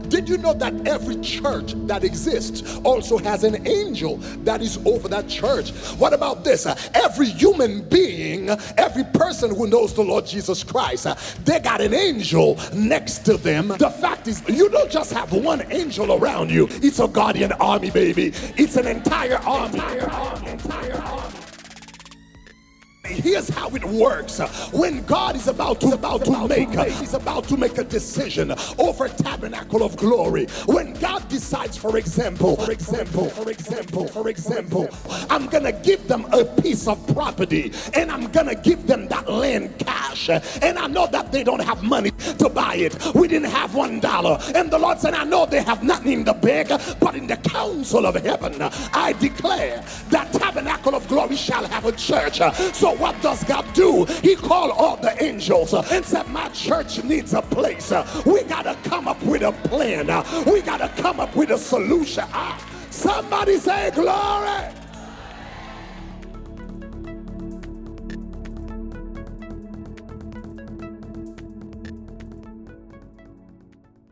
Did you know that every church that exists also has an angel that is over that church? What about this? Every human being, every person who knows the Lord Jesus Christ, they got an angel next to them. The fact is, you don't just have one angel around you. It's a guardian army, baby. It's an entire army. Here's how it works. When God is about to make a decision over Tabernacle of Glory, when God decides, for example, I'm gonna give them a piece of property, and I'm gonna give them that land cash, and I know that they don't have money to buy it. We didn't have $1, and the Lord said, I know they have nothing in the bank, but in the council of heaven, I declare that Tabernacle of Glory shall have a church. So what does God do? He called all the angels and said, my church needs a place. We gotta come up with a plan. We gotta come up with a solution. Somebody say glory.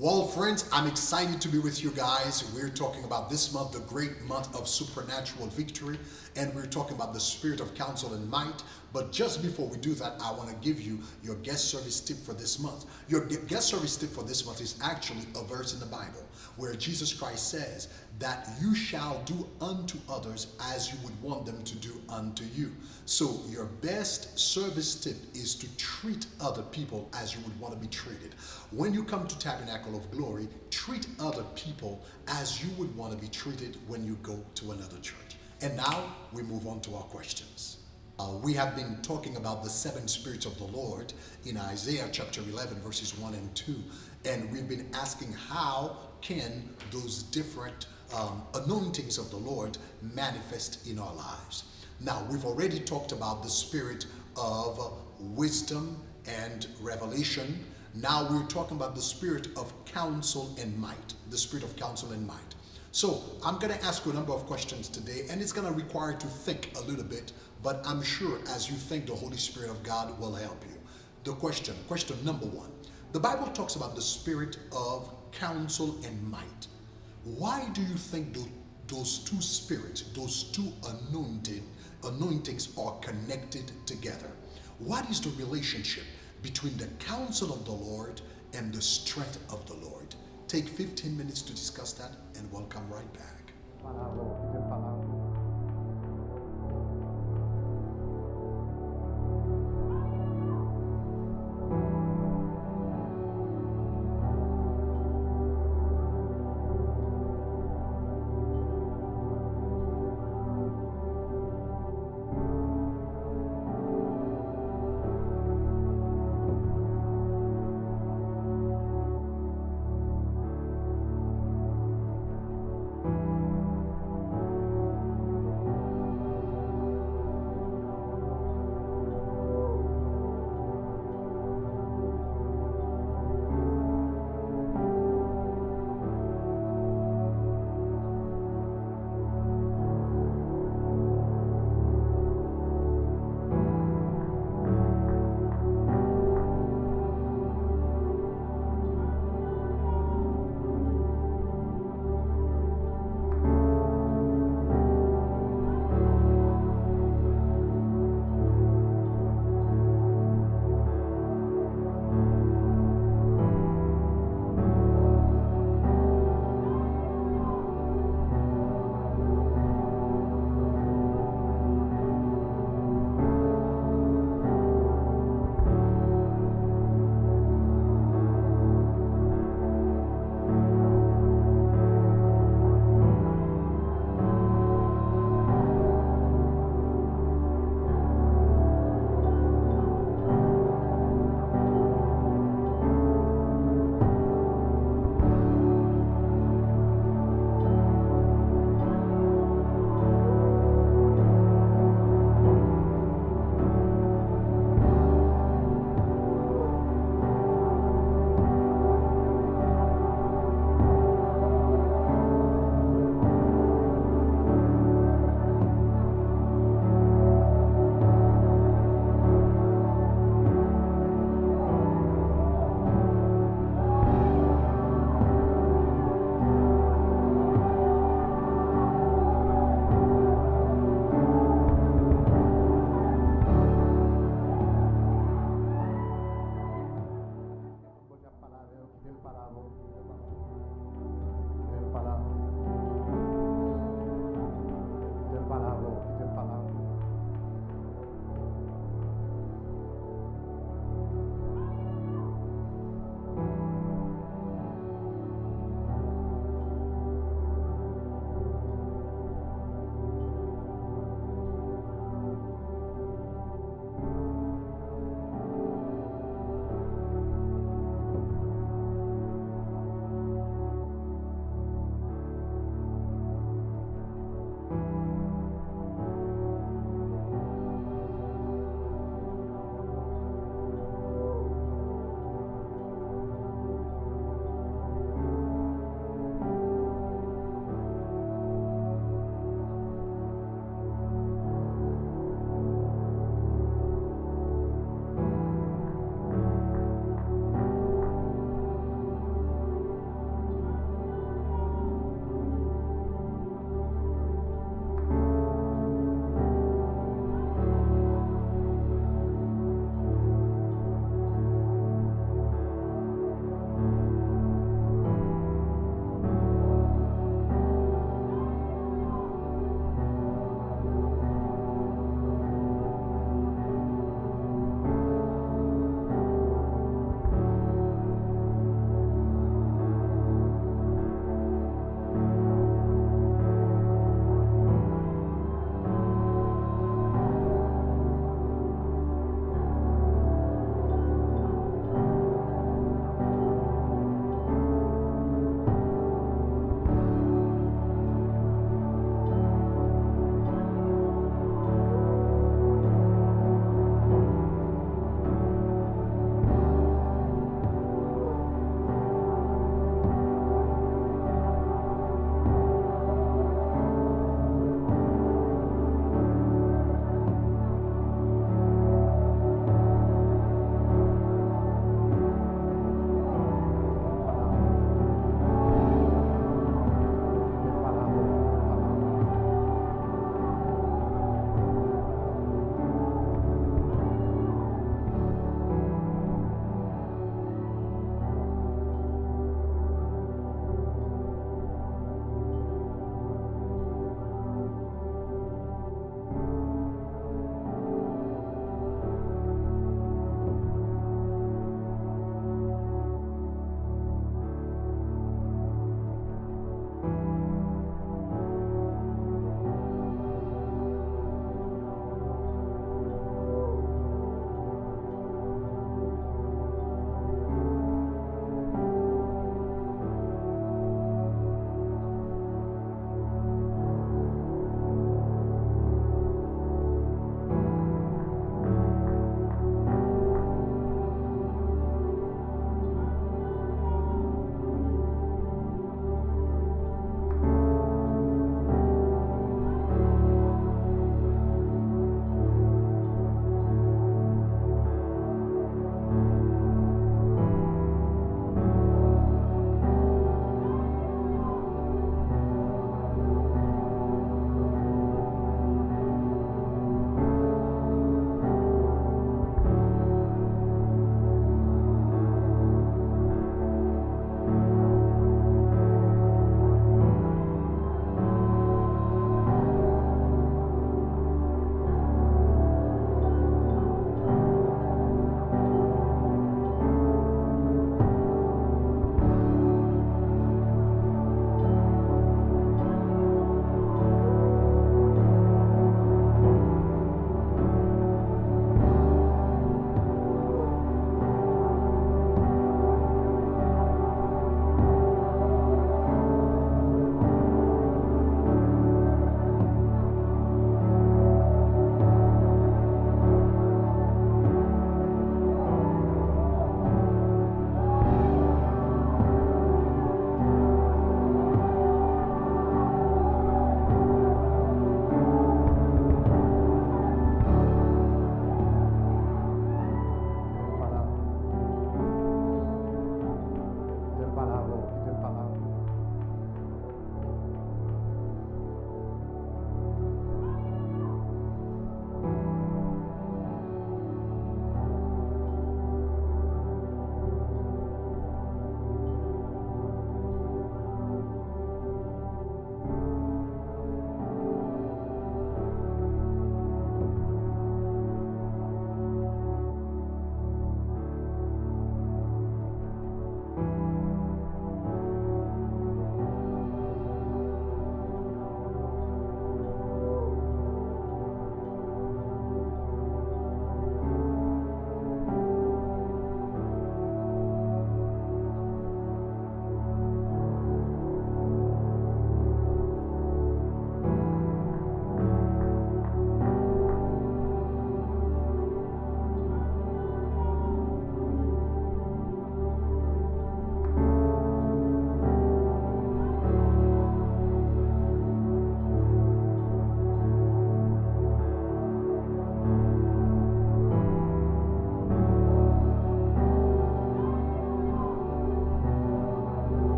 Well, friends, I'm excited to be with you guys. We're talking about this month, the great month of supernatural victory, and we're talking about the spirit of counsel and might. But just before we do that, I want to give you your guest service tip for this month. Your guest service tip for this month is actually a verse in the Bible where Jesus Christ says that you shall do unto others as you would want them to do unto you. So your best service tip is to treat other people as you would want to be treated. When you come to Tabernacle of Glory, treat other people as you would want to be treated when you go to another church. And now we move on to our questions. We have been talking about the 7 spirits of the Lord in Isaiah chapter 11 verses 1 and 2. And we've been asking, how can those different anointings of the Lord manifest in our lives? Now, we've already talked about the spirit of wisdom and revelation. Now we're talking about the spirit of counsel and might. The spirit of counsel and might. So I'm going to ask you a number of questions today, and it's going to require you to think a little bit, but I'm sure as you think, the Holy Spirit of God will help you. The question number 1. The Bible talks about the spirit of counsel and might. Why do you think those two spirits, those two anointings are connected together? What is the relationship between the counsel of the Lord and the strength of the Lord? Take 15 minutes to discuss that, and we'll come right back.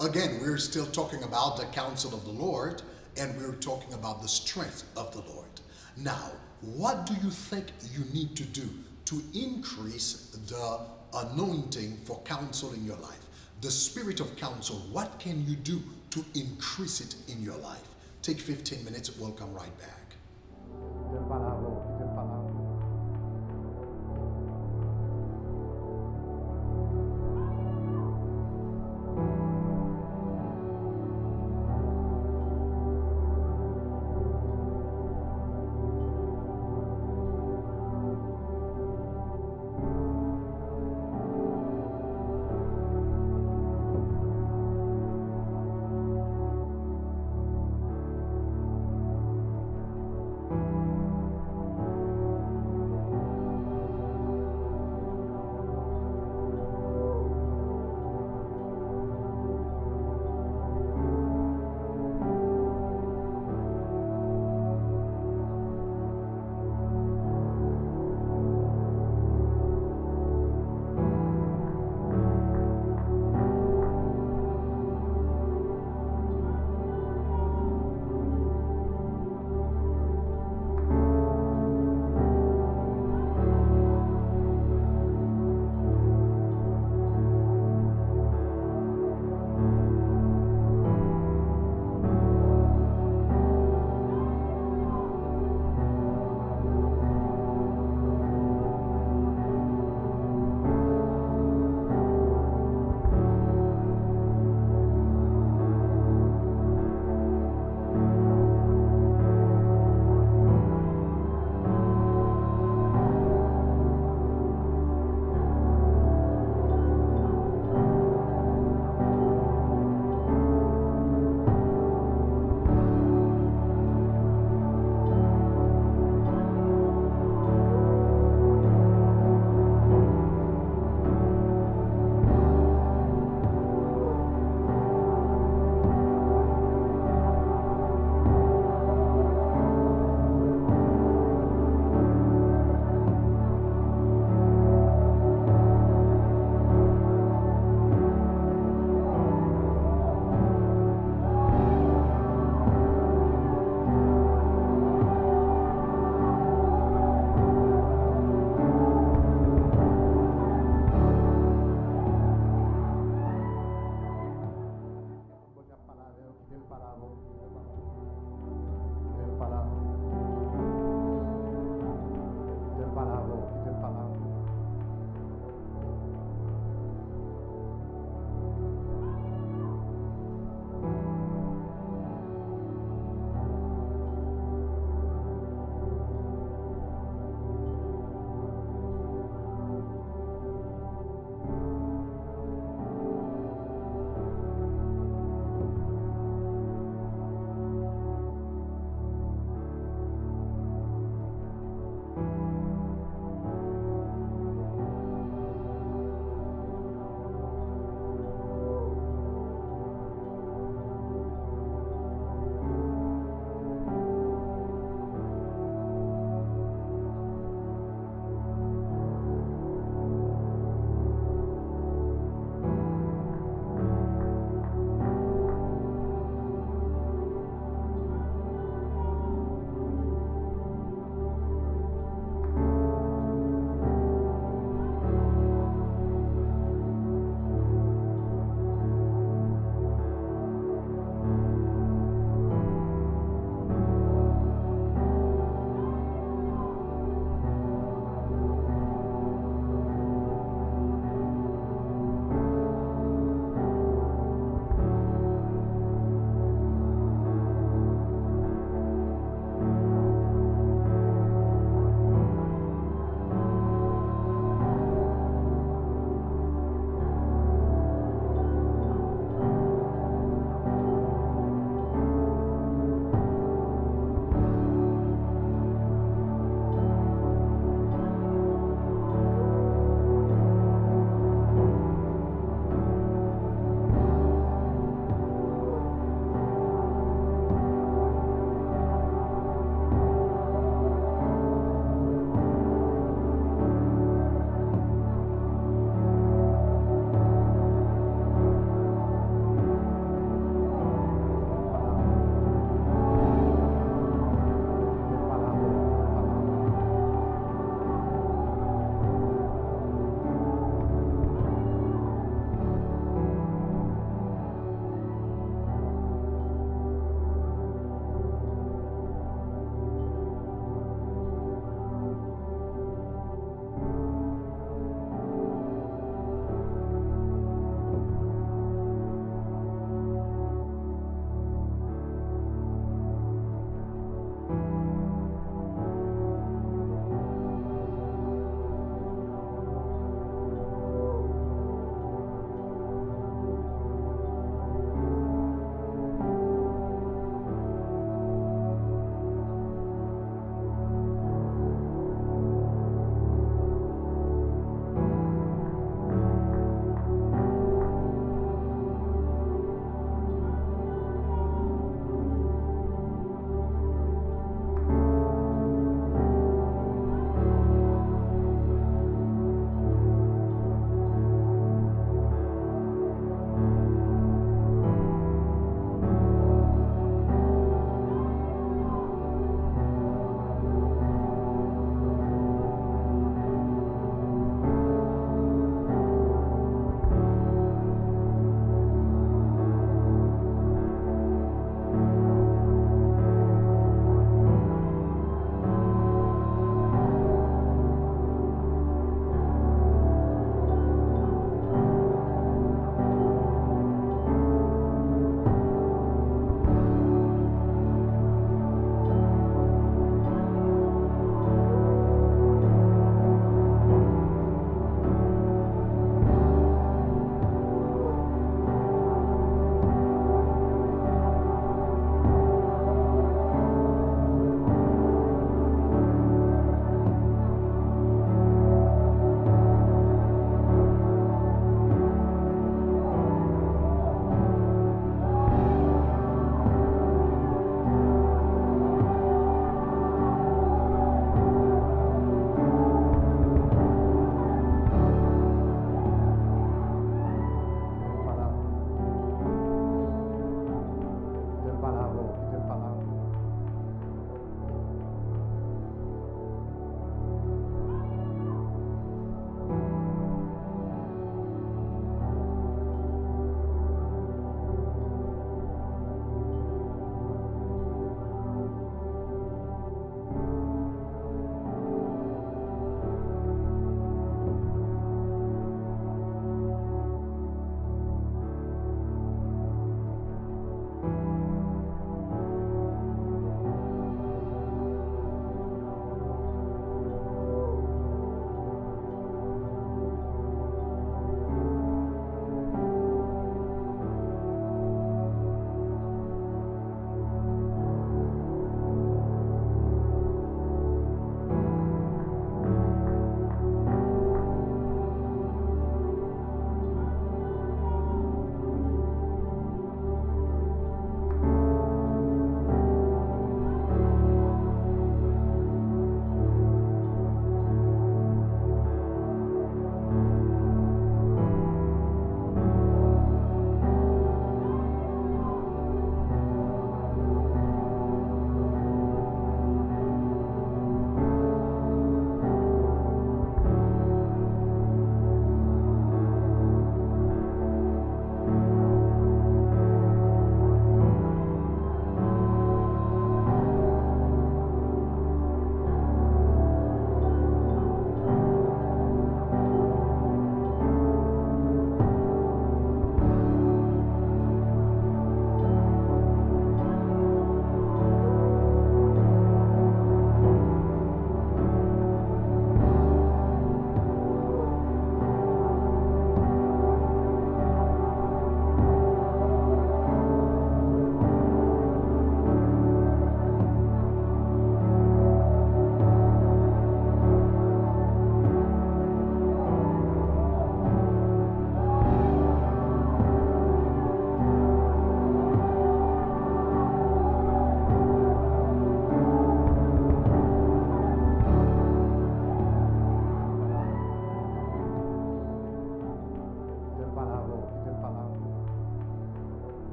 Again, we're still talking about the counsel of the Lord, and we're talking about the strength of the Lord. Now, what do you think you need to do to increase the anointing for counsel in your life? The spirit of counsel, what can you do to increase it in your life? Take 15 minutes, we'll come right back.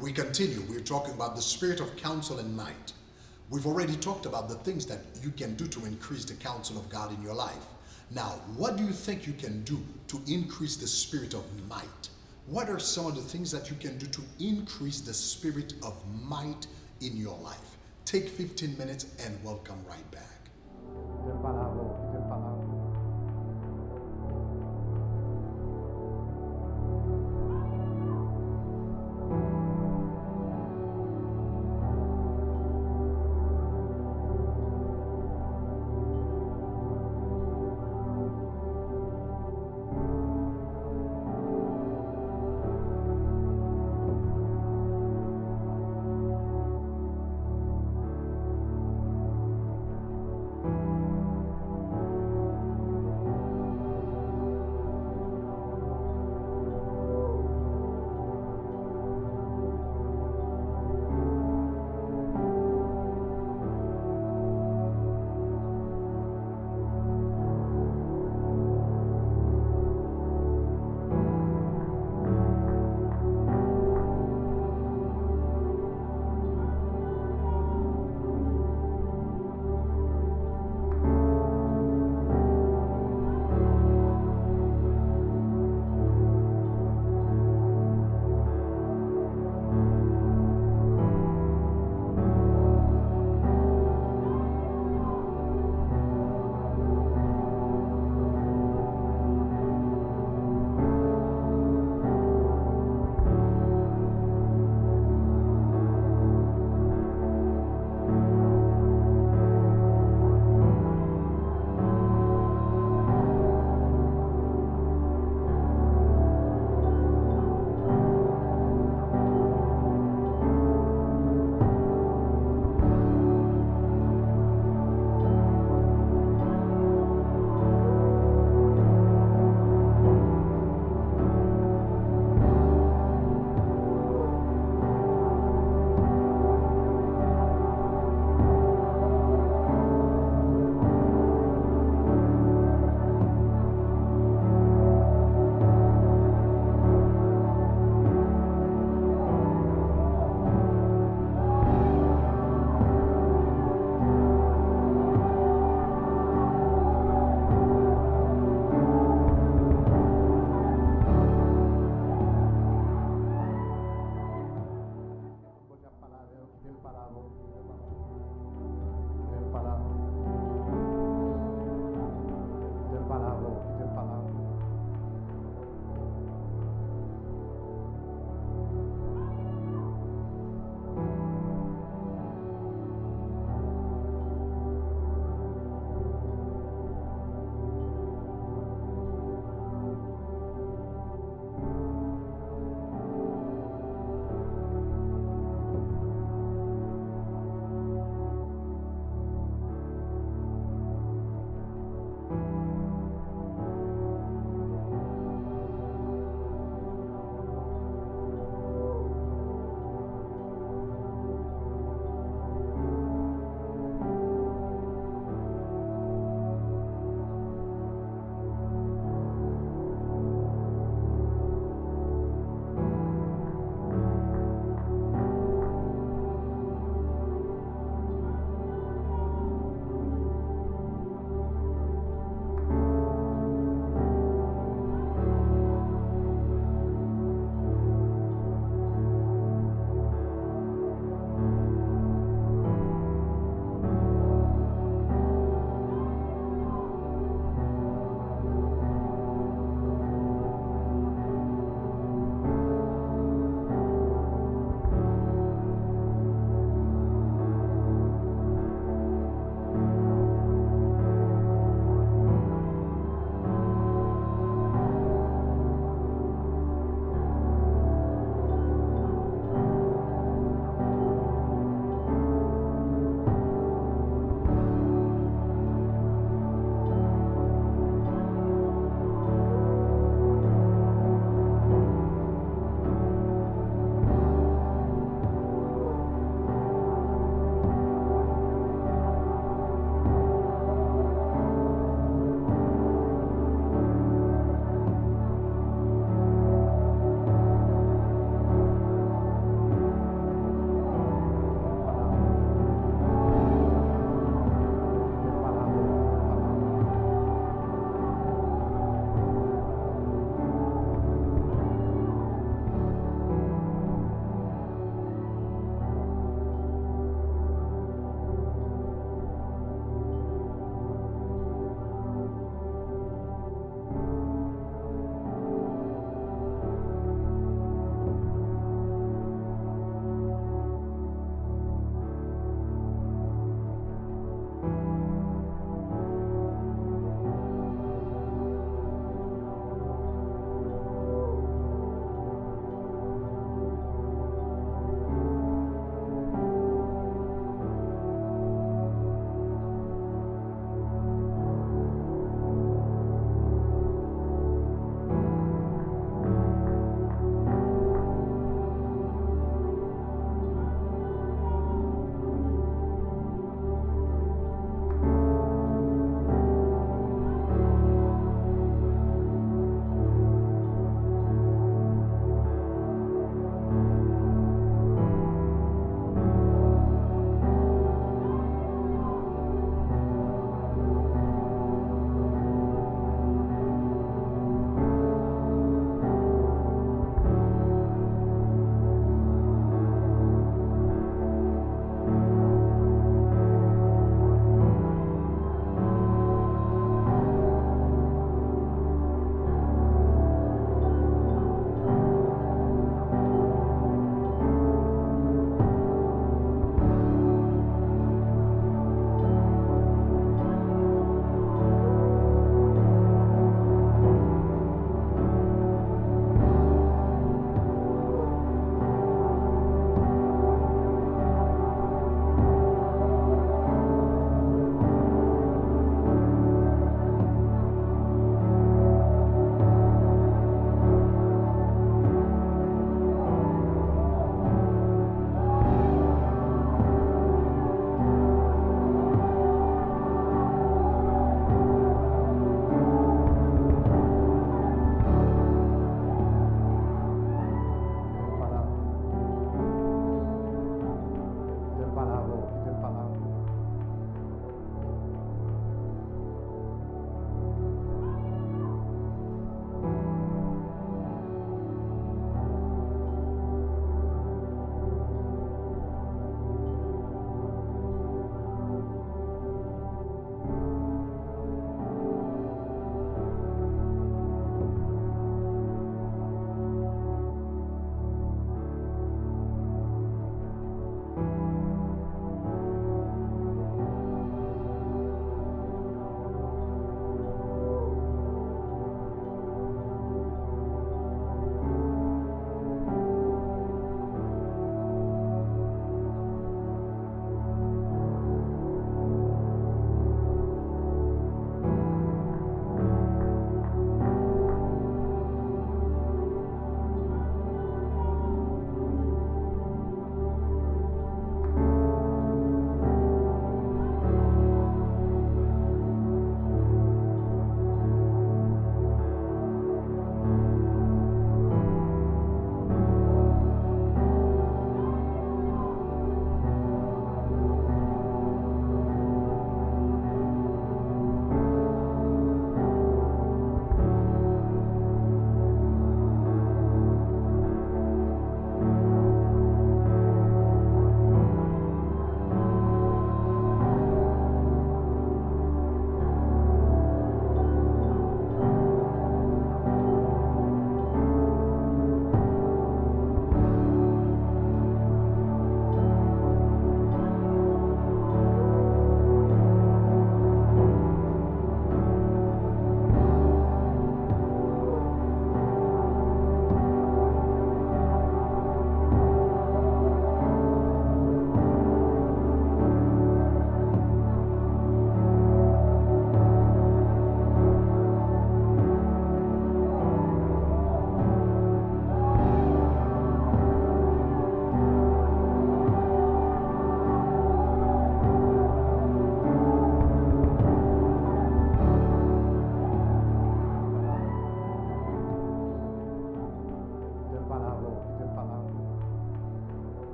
We continue. We're talking about the spirit of counsel and might. We've already talked about the things that you can do to increase the counsel of God in your life. Now, what do you think you can do to increase the spirit of might? What are some of the things that you can do to increase the spirit of might in your life? Take 15 minutes and we'll come right back.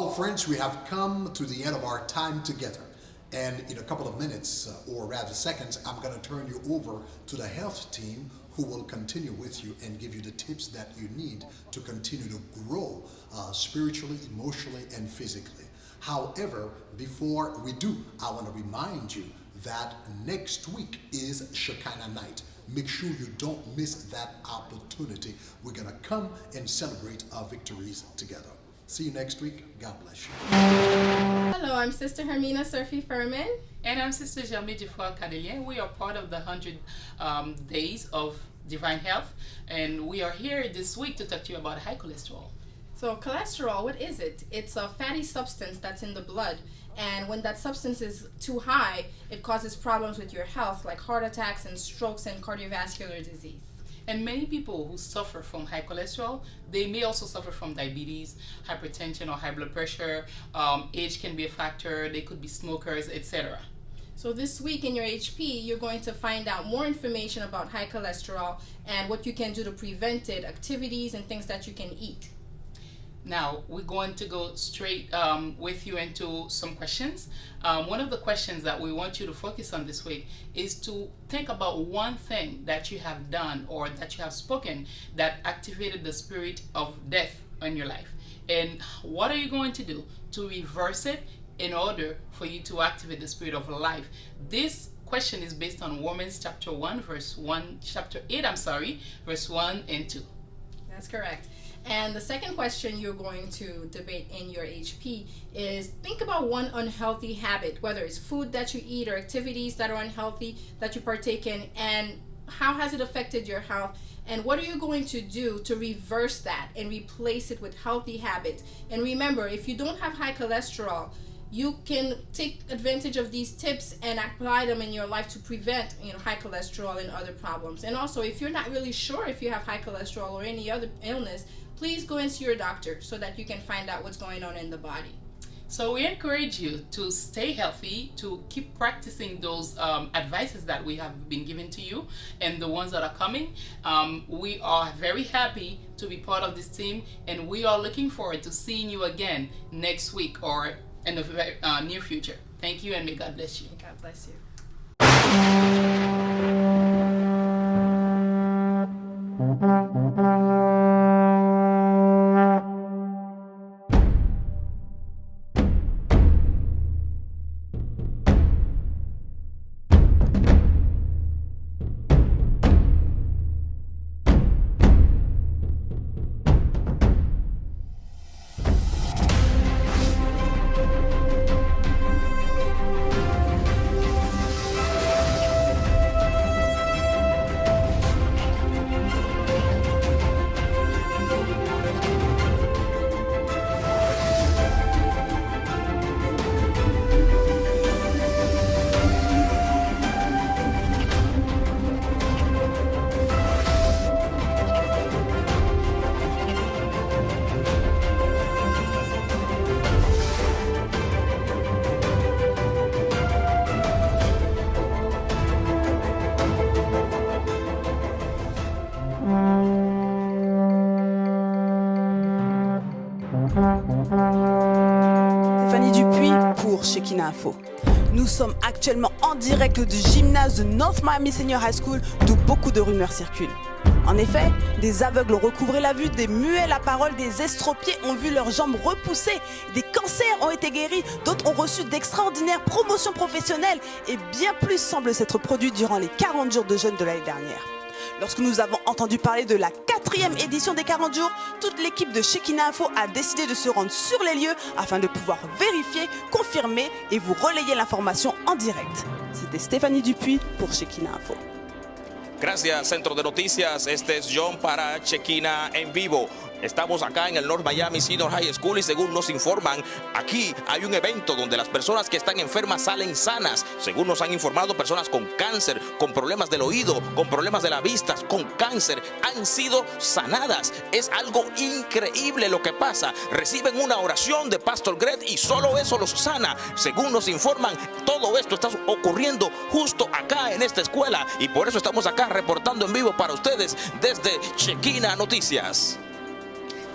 Well, friends, we have come to the end of our time together. And in a couple of minutes, or rather seconds, I'm going to turn you over to the health team who will continue with you and give you the tips that you need to continue to grow spiritually, emotionally, and physically. However, before we do, I want to remind you that next week is Shekinah night. Make sure you don't miss that opportunity. We're going to come and celebrate our victories together. See you next week. God bless you. Hello, I'm Sister Hermina Surfy Furman. And I'm Sister Germaine Dufour Cadelien. We are part of the 100 Days of Divine Health. And we are here this week to talk to you about high cholesterol. So cholesterol, what is it? It's a fatty substance that's in the blood. And when that substance is too high, it causes problems with your health, like heart attacks and strokes and cardiovascular disease. And many people who suffer from high cholesterol, they may also suffer from diabetes, hypertension, or high blood pressure. Age can be a factor. They could be smokers, etc. So this week in your HP, you're going to find out more information about high cholesterol and what you can do to prevent it, activities and things that you can eat. Now, we're going to go straight with you into some questions. One of the questions that we want you to focus on this week is to think about one thing that you have done or that you have spoken that activated the spirit of death in your life. And what are you going to do to reverse it in order for you to activate the spirit of life? This question is based on Romans chapter 8, verse 1 and 2. That's correct. And the second question you're going to debate in your HP is think about one unhealthy habit, whether it's food that you eat or activities that are unhealthy that you partake in, and how has it affected your health, and what are you going to do to reverse that and replace it with healthy habits. And remember, if you don't have high cholesterol, you can take advantage of these tips and apply them in your life to prevent, high cholesterol and other problems. And also, if you're not really sure if you have high cholesterol or any other illness, please go and see your doctor so that you can find out what's going on in the body. So we encourage you to stay healthy, to keep practicing those advices that we have been given to you and the ones that are coming. We are very happy to be part of this team, and we are looking forward to seeing you again next week or in the very, near future. Thank you, and may God bless you. May God bless you. Stéphanie Dupuis pour Shekinah Info. Nous sommes actuellement en direct du gymnase de North Miami Senior High School, d'où beaucoup de rumeurs circulent. En effet, des aveugles ont recouvré la vue, des muets la parole, des estropiés ont vu leurs jambes repoussées, des cancers ont été guéris, d'autres ont reçu d'extraordinaires promotions professionnelles et bien plus semble s'être produit durant les 40 jours de jeûne de l'année dernière. Lorsque nous avons entendu parler de la 4e édition des 40 jours, toute l'équipe de Shekinah Info a décidé de se rendre sur les lieux afin de pouvoir vérifier, confirmer et vous relayer l'information en direct. C'était Stéphanie Dupuis pour Shekinah Info. Gracias, Centro de Noticias. Este es John para Shekinah en vivo. Estamos acá en el North Miami Senior High School y según nos informan, aquí hay un evento donde las personas que están enfermas salen sanas. Según nos han informado, personas con cáncer, con problemas del oído, con problemas de la vista, con cáncer, han sido sanadas. Es algo increíble lo que pasa. Reciben una oración de Pastor Greg y solo eso los sana. Según nos informan, todo esto está ocurriendo justo acá en esta escuela y por eso estamos acá reportando en vivo para ustedes desde Shekinah Noticias.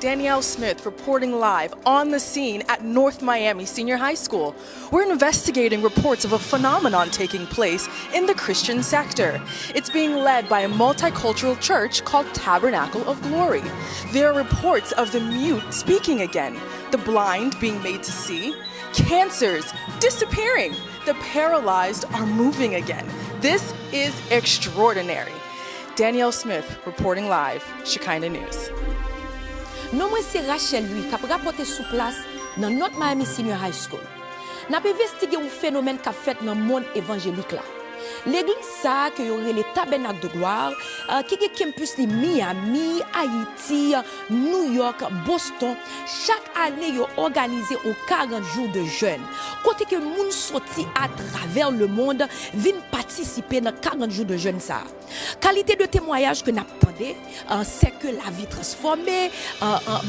Danielle Smith reporting live on the scene at North Miami Senior High School. We're investigating reports of a phenomenon taking place in the Christian sector. It's being led by a multicultural church called Tabernacle of Glory. There are reports of the mute speaking again, the blind being made to see, cancers disappearing, the paralyzed are moving again. This is extraordinary. Danielle Smith reporting live, Shekinah News. Non, moi c'est Rachel lui qui a rapporté sur place dans notre Miami Senior High School. N'a pas investigué un phénomène qui a fait dans le monde évangélique là. L'église ça que y aurait les tabernacles de gloire qui est campus de Miami, Haïti, New York, Boston. Chaque année ils organisé au 40 jours de jeûne. Côté que moun sorti à travers le monde viennent participer dans 40 jours de jeûne ça. Qualité de témoignage que n'attendait c'est que la vie transformée,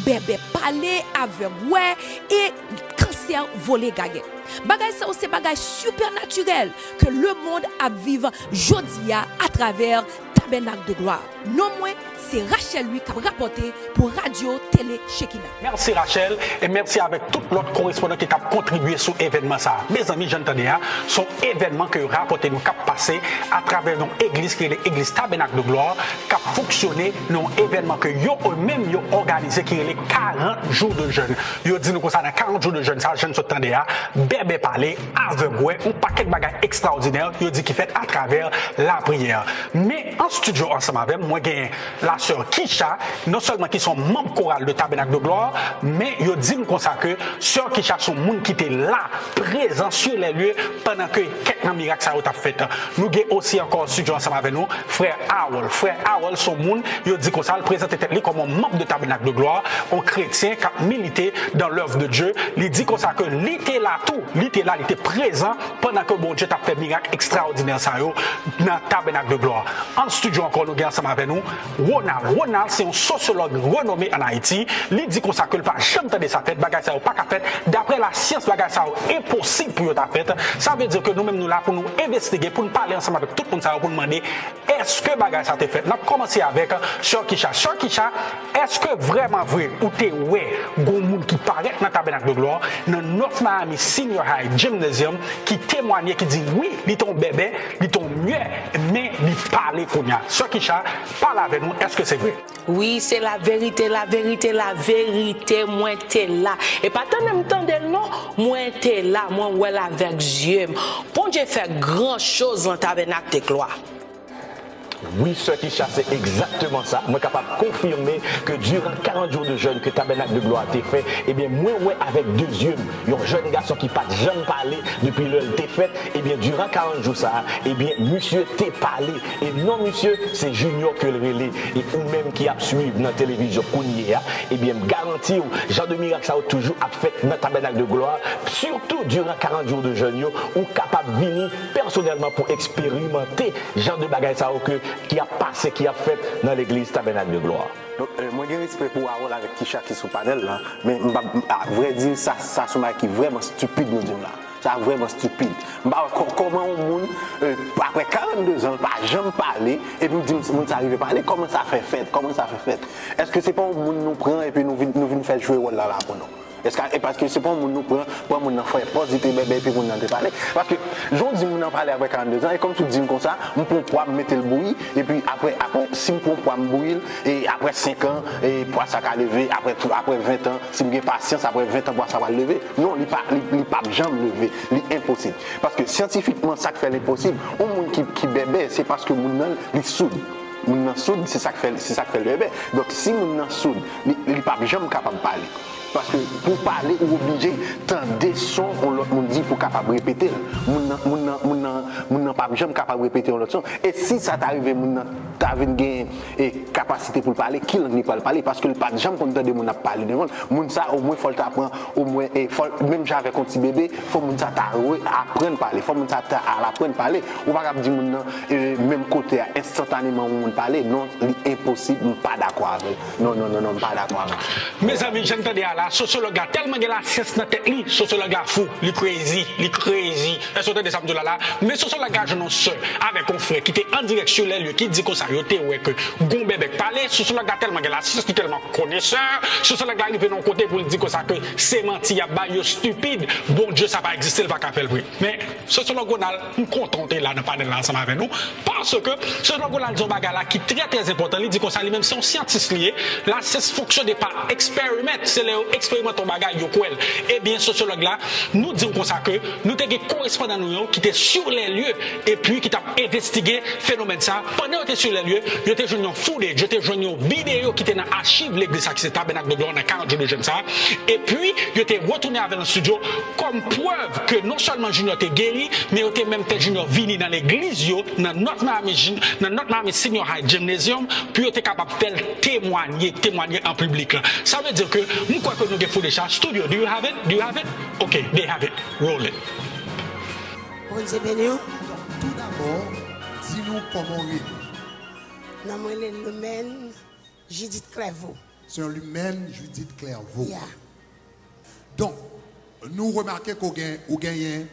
bébé parler, aveugle ouais et cancer volé gagné. Bagay ça c'est bagay supernaturel que le monde a vivre jodia à travers Tabernacle de Gloire. Non moins c'est Rachel lui qui a rapporté pour Radio Télé Shekinah. Merci Rachel et merci avec tout l'autre correspondant qui a contribué sur l'événement ça. Mes amis, j'entendais son événement que rapporté nous cap passé à travers nos églises qui est l'église Tabernacle de Gloire qui a fonctionné dans événement que yo même yo organisé qui est les 40 jours de jeûne. Yo dit nous comme ça dans 40 jours de jeûne ça jeûne s'entendait bébé parler aveugle un paquet de bagages extraordinaires yo dit qui fait à travers la prière. Mais en studio ensemble avec moi gagne la sœur Kisha, non seulement qui sont membres chorales de Tabernacle de Gloire, mais ils disent comme ça que sœur Kisha sont monde qui étaient là, présents sur les lieux pendant que quelques miracles ça a fait. Nous avons aussi encore studio ensemble avec nous, frère Howell. Frère Howell sont monde, ils disent comme ça, il présente tête comme un membre de Tabernacle de Gloire, un chrétien qui a milité dans l'œuvre de Dieu. Il dit comme ça que il était là tout, il était là, il était présent pendant que bon Dieu a fait miracle extraordinaire ça dans Tabernacle de Gloire. En studio encore nous avons ensemble avec nous Ronald, c'est un sociologue renommé en Haïti. Il dit comme ça que le pas jamais entendu ça fait, bagage ça pas qu'à fait. D'après la science, bagage ça impossible pour ta fait. Ça veut dire que nous-mêmes nous là pour nous investiguer, pour nous parler ensemble avec tout le monde ça pour demander est-ce que bagage ça t'est fait. On a commencé avec Sœur Kisha. Sœur Kisha, est-ce que vraiment vrai ou t'es ouais, gon monde qui paraît dans Tabernacle de Gloire, dans North Miami Senior High Gymnasium qui témoigne qui dit oui, il ton bébé, il ton mieux, mais il parle pour nous. Sœur Kisha, parle avec nous. Est-ce que c'est vrai? Oui, c'est la vérité, la vérité, la vérité. Moi, t'es là. Et pas tant même temps de non, moi, t'es là. Moi, ouais, avec Dieu. Bon Dieu fait grand chose dans Tabernacle de Gloire. Oui, Sœur Kisha, c'est exactement ça. Moi, capable de confirmer que durant 40 jours de jeûne que Tabernacle de Gloire a été fait, eh bien, moi, ouais, avec 2 yeux, un jeune garçon qui n'a pas jamais parlé depuis le t'est fait, eh bien, durant 40 jours, ça, eh bien, monsieur t'est parlé. Et non, monsieur, c'est Junior que le relais. Et ou même qui a suivi dans la télévision, eh bien, garantir, genre de miracle, ça a toujours fait dans Tabernacle de Gloire, surtout durant 40 jours de jeûne, ou capable de venir personnellement pour expérimenter genre de bagaille ça qui a passé, qui a fait dans l'église Tabernacle de Gloire. Donc, moi, j'ai respect pour Harold avec Kisha qui est sur le panel là, mais à vrai dire, ça c'est qui est vraiment stupide, nous disons là. Ça vraiment stupide. Comment un monde, après 42 ans, pas jamais parler, et puis nous disons, ça arrive à parler, comment ça fait fête, comment ça fait fête. Est-ce que c'est pas un monde nous prend et puis nous venons faire jouer là pour nous? Parce que c'est pas un monde nous prend, pour un monde faire positif, bébé, et puis nous n'en parler. Parce que, je dis, nous n'en parler après 42 ans, et comme tu dis comme ça, nous pouvons mettre le bruit, et puis après si nous pouvons bouillir, et après 5 ans, et pour ça va lever, après 20 ans, si nous avons patience, après 20 ans, pour ça va lever. Non, il n'est pas jamais lever, c'est impossible. Parce que scientifiquement, ça fait l'impossible. Un monde qui bébé, c'est parce que nous n'en soude. Nous soude, c'est ça qui fait le bébé. Donc si nous n'en soude, il n'est pas jamais capable de parler. Parce que pour parler, on est obligé d'entendre son, on dit pour capable de répéter. On n'a pas jamais capable de répéter l'autre son. Et si ça t'arrive, tu as une capacité pour parler, qui ne peut pas parler? Parce que le pas jamais qu'on entend de parler de monde. Ça, au moins, il faut t'apprendre, au moins, même j'avais un petit bébé, il faut que tu apprendre à parler. Il faut que tu apprendre à parler. On va pas dire même côté, instantanément, on parler. Non, c'est impossible, pas d'accord avec. Non, pas d'accord avec. Mes amis, j'entendais à la là, sociologue là, tellement qu'il a la science dans la tête, sociologue là fou, il crazy. Est-ce que ça me dit là? Mais sociologue là, je n'en sais, avec un frère qui était en direct sur les lieux, qui dit que ça, il était ouais que gon bébé parler, sociologue là tellement qu'il a la science, qui est tellement connaisseur, sociologue là, il vient de côté pour dire que ça, que c'est menti, il y a baillot stupide, bon Dieu, ça va exister, il va faire le bruit. Mais sociologue là, nous contenté là, de parler là ensemble avec nous, parce que sociologue là, dit un bagage là qui est très très important, il dit que ça lui-même, c'est un scientiste lié, la science fonctionne par expériment, c'est l'expériment ton bagage, eh bien, sociologue là, nous disons comme ça que nous avons des correspondants qui étaient sur les lieux et puis qui ont investigué le phénomène ça. Pendant qu'ils étaient sur les lieux, ils étaient joués en footage, ils étaient joués en vidéo qui étaient dans l'archive de l'église, qui c'est tabernacle de gloire dans 40 jours de jeûne ça. Et puis, ils étaient retournés avec le studio comme preuve que non seulement Junior était guéri, mais ils étaient même Junior venu dans l'église, dans notre Miami Senior High Gymnasium, puis ils étaient capables de faire témoigner en public. Là. Ça veut dire que nous croyons que nous avons des choses. Studio, do you have it? Okay, they have it. Roll it. Bon Dieu béni. Tout d'abord, dis-nous comment on est. Non, moi, l'humaine Judith Clairvaux. C'est un humaine Judith Clairvaux. Yeah. Donc, nous remarquons qu'on gagne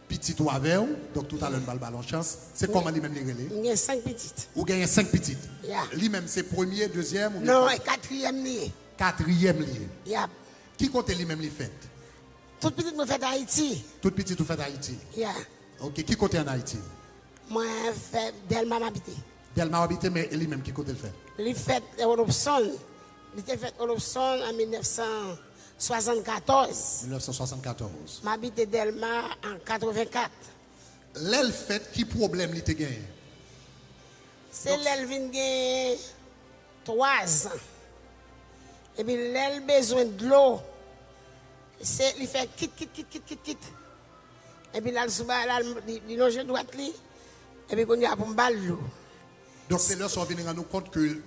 petit ou avec, donc tout à l'heure, nous avons chance. C'est comment lui-même les relais? Il y a 5 petites. Ou gagne 5 petites. Yeah. Lui-même, c'est premier, deuxième ou non, quatrième lié. Quatrième lié. Yeah. Qui compte lui-même les fêtes? Toute petite, nous fait Haïti. Toute petite, nous fait Haïti. Yeah. Ok, qui compte en Haïti? Moi, je fais Delma m'habiter. Delma habité, mais lui-même, qui compte le fait? Il fait Olofson. Il a fait Olofson en 1974. 1974. M'habite Delma en 84. L'elle fait, qui problème il te gagne? C'est l'Elvin gagne 3 ans. Et puis l'elle besoin de l'eau. C'est il fait kit. Et puis là il longe droite li. Et puis qu'on y a pour m'bal l'eau. Donc c'est là qu'on vient rendre compte que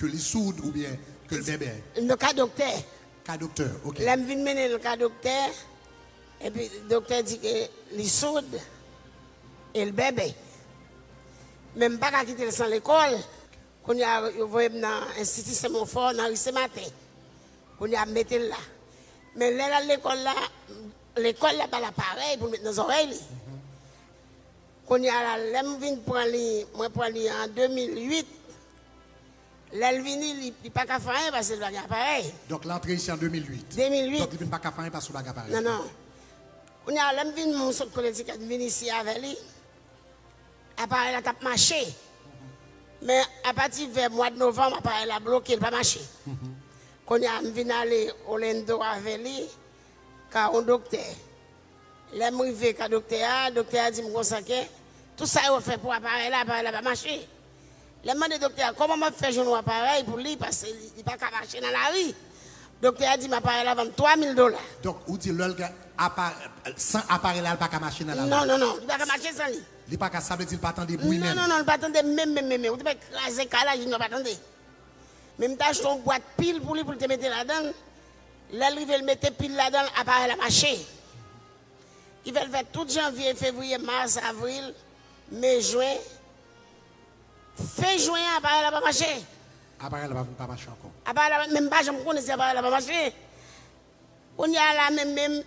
les sourds ou bien que le bébé. Le cas docteur. Cas docteur, ok. Là, je viens mener le cas docteur. Et puis le docteur dit que les sourds et le bébé. Même pas qu'à quitter sans l'école. Qu'on y a envoyé dans l'Institut Saint-Montfort, dans ce matin. Qu'on y a mis là. Mais là, l'école là, pas l'appareil pour mettre dans les oreilles. Qu'on y a là, moi prendre en 2008. L'Elvini, il n'est pas qu'à faire rien parce que c'est l'appareil. Donc l'entrée ici en 2008. 2008. Donc il n'est pas qu'à faire rien parce que c'est l'appareil. Non. On y a l'Elvini, mon saut politique, il vient ici avec lui. L'appareil a tapé marché. Mais à partir vers le mois de novembre, l'appareil a bloqué, il n'a pas marché. Quand on a venu aller au Lendo avec lui, car un docteur. Là, je suis arrivé le docteur a dit que tout ça est fait pour l'appareil là, l'appareil n'a pas marché. Là, je demandé au docteur comment je fais jouer un appareil pour lui parce qu'il n'est pas qu'à marcher dans la rue. Le docteur a dit que l'appareil là vend $3,000. Donc, vous dites sans appareil là, il n'est pas qu'à marcher dans la rue? Non, il n'est pas qu'à marcher sans lui. Il n'est pas qu'à savoir, il ne pas attendre bruit même. Non, il ne pas attendre même. Vous ne pouvez pas écraser le calage, il ne pas attendre. Même si tu as une boîte pile pour lui pour te mettre là-dedans, là, il veut mettre pile là-dedans, l'appareil a marché. Ils veulent faire tout janvier, février, mars, avril, mai, juin. Fin juin, l'appareil n'a pas marché. L'appareil n'a pas marché encore. L'appareil même pas, je me connais, l'appareil n'a pas marché. On y a là même,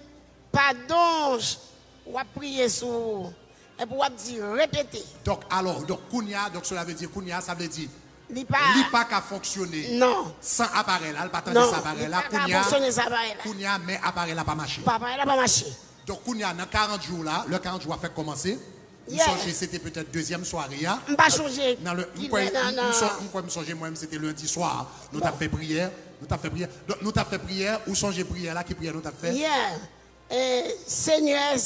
pardon, on va prier sur. Et pour dire répéter. Donc, Kounia, donc cela veut dire Kounia, ça veut dire. Il n'est pas qu'à fonctionner. Non. Sans appareil là, il pas attendre cet appareil là. Kounia, mais appareil là pas marché. L'appareil n'a pas marché. Donc, Kounia, dans 40 jours là, le 40 jours a fait commencer. C'était peut-être deuxième soirée. Je ne pas changer. Moi, c'était lundi soir. Nous avons fait prière. Donc, nous avons fait prière. Où changer prière là? Qui prière nous avons fait? Seigneur,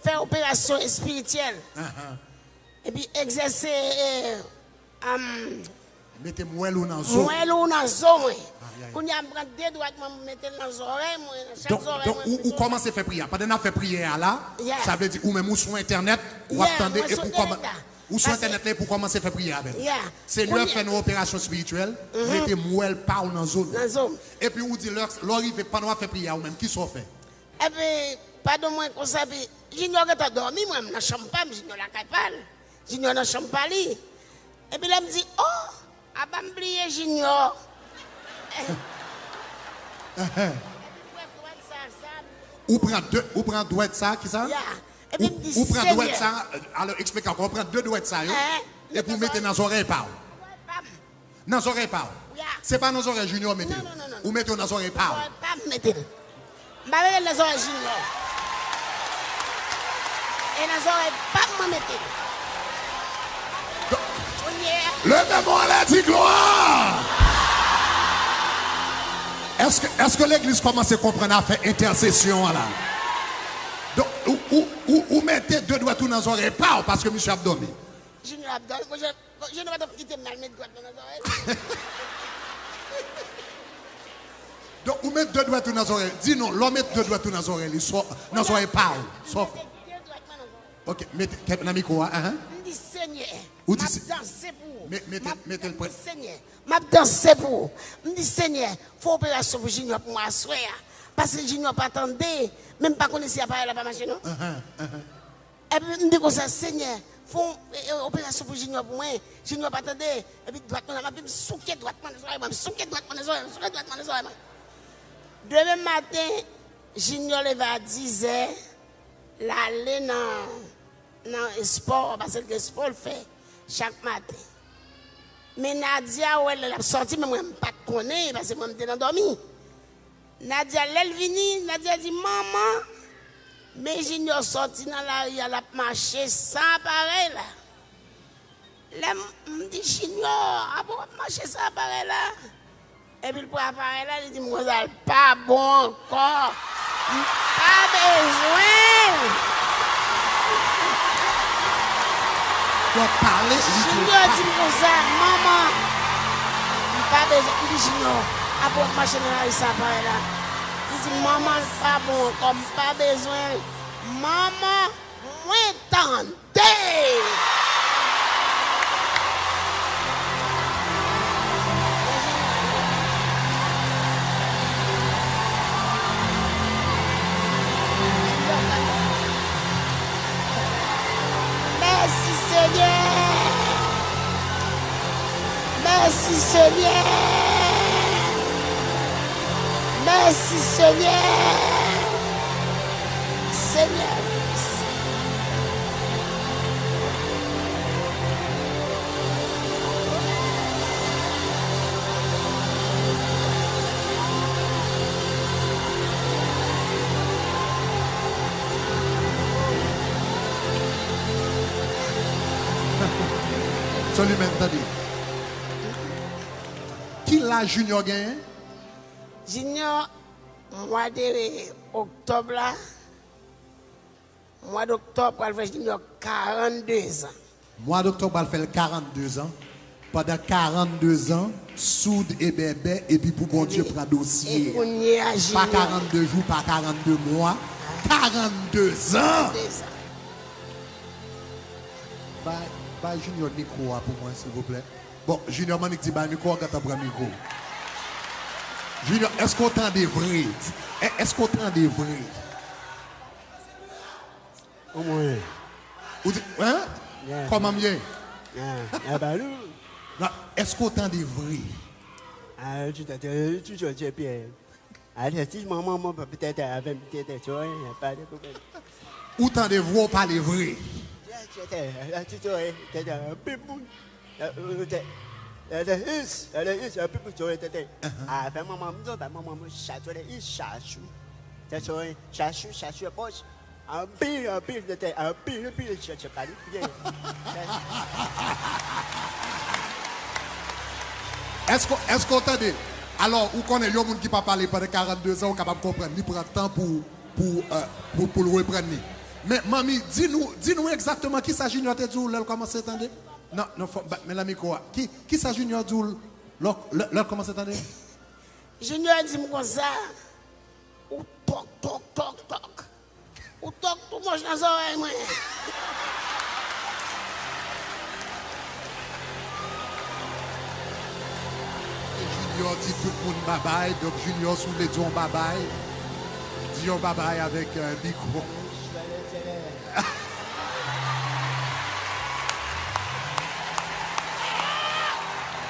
faire opération spirituelle. Et puis exercer. Mettez moi dans la zone. Quand il y a deux droites, je mettre dans les oreilles. Donc, où commencez à faire prière? Pendant qu'on fait prière là, ça veut dire ou même sur Internet, ou attendez, et ou sur Internet là pour commencer à faire prière avec. C'est lui qui fait nos opérations spirituelles, mettez moi par dans la zone. Et puis, vous dites, l'arrivée pendant qu'on fait prière, ou même qui s'en fait? Et puis, pardon-moi, comme ça, j'ignore que tu as dormi, moi, dans la chambre, j'ignore la capale, j'ignore dans la chambre. Et puis là, je me dis, oh, à m'oublier, j'ignore. Ou prend douette ça, qui ça? Ou prend douette ça, alors explique encore, on prend 2 douettes ça, et pour mettre dans les oreilles, pas. Dans les oreilles, pas. C'est pas dans les oreilles junior, mettez. Ou mettez dans les oreilles, pas. Pas mettez. Je vais mettre les oreilles junior. Et les oreilles, pas me mettez. Levez-moi la dit gloire. Est-ce que l'église commence à comprendre à faire intercession là? Donc, ou mettez 2 doigts tout dans les oreilles, pas parce que monsieur a dormi. Junior a dormi. Je ne vais pas quitter ma mettre droite dans les oreilles. Donc, ou mettez 2 doigts tout dans les oreilles. Dis non, l'homme met 2 doigts tout dans les oreilles, dans les oreilles, pas. Sauf. Ok, mettez dans le micro, hein? Je dis Seigneur. Ou dis danser pour. Mettez le point. Seigneur. Je danser pour. Je dis Seigneur, il faut opération pour Junior pour moi asseoir. Parce que Junior pas attendait, même pas connaître si appareil là pas marché non. Et puis je dis comme ça, Seigneur, il faut opération pour Junior pour moi. Junior pas attendait. Et puis droitement, je me souquer droitement les oreilles, je me souquer droitement les oreilles, je me souquer droitement les oreilles. Demain matin, Junior lève à 10h, l'aller dans le sport, parce que le sport le fait chaque matin. Mais Nadia, elle a sorti, mais moi, je ne pas connaître, parce que moi, je suis endormi. Nadia, elle vient, Nadia dit, maman, mais Junior sorti dans la rue, elle a marché sans appareil là. Là, je me dis, Junior, elle a marché sans appareil là. Et puis pour appareil là, il dit, moi, ça pas bon encore. Pas besoin. Parler. Junior dit comme ça, maman, pas besoin. Il dit, Junior, après marcher dans la rue, ça appareil là. Il dit, maman, pas bon, comme pas besoin. Maman, moi, tendez. Merci Seigneur. Merci Seigneur. Merci Seigneur. Seigneur. Salut maintenant. Qui l'a Junior gagné? Junior, mois d'octobre là, mois d'octobre, elle fait Junior 42 ans. Mois d'octobre, elle fait 42 ans. Pendant 42 ans, soude et bébé, et puis pour bon Dieu, prend dossier. Pas 42 jours, pas 42 mois. 42 ans! Bah, Junior micro pour moi, s'il vous plaît. Bon, Junior Manik dit, bah, micro, quand tu prends micro. Junior, est-ce qu'on entend des vrais? Est-ce qu'on entend des vrais? Oui. Hein? Comment mieux? Ah, est-ce qu'on entend des vrais? Ah, tu t'as toujours dit bien. Ah, si maman, peut-être avec peut-être, tu vois, il n'y a pas de problème. Ou t'en des voix, pas les vrais? Est-ce qu'on t'a dit? Alors, où connaît le monde qui pas parler pendant 42 ans, capable de comprendre, il prend temps pour le reprendre. Mais mamie, dis-nous exactement qui ça Junior te dit ou commence à attendre? Non, mais la micro, qui ça Junior dit ou commence à attendre? Junior dit comme ça, ou toc. Ou toc, tout mange dans les oreilles, moi. Junior dit tout le monde bye-bye, donc Junior sous les dons bye-bye. Dis bye-bye avec un micro.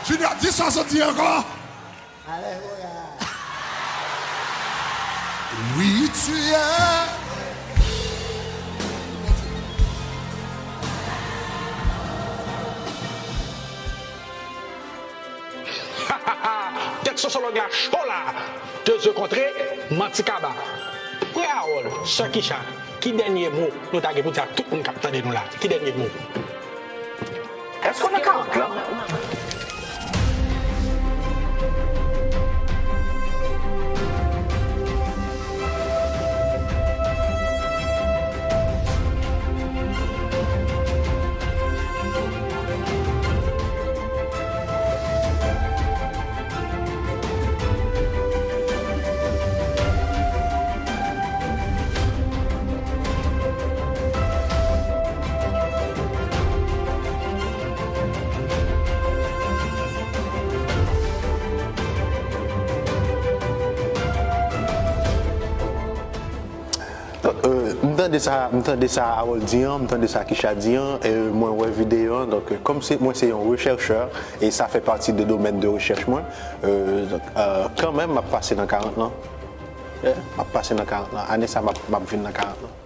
Junior, dis ça, ça dit encore. Alléluia. Oui, tu es. Tête sociologue là, chaud là. De ce côté, Mantikaba. Préaol, Sakisha. Qui dernier mot nous t'avons pour dire tout le monde capte de nous là. Qui dernier mot? Est-ce qu'on a 40 là? M'entendez ça à Oldian, m'entendez ça à Kishadian, moi ouais vidéo, donc comme moi c'est un rechercheur et ça fait partie des domaines de recherche moi, quand même m'a passé dans 40 ans. M'a passé dans 40 ans, année ça m'a venu dans 40 ans.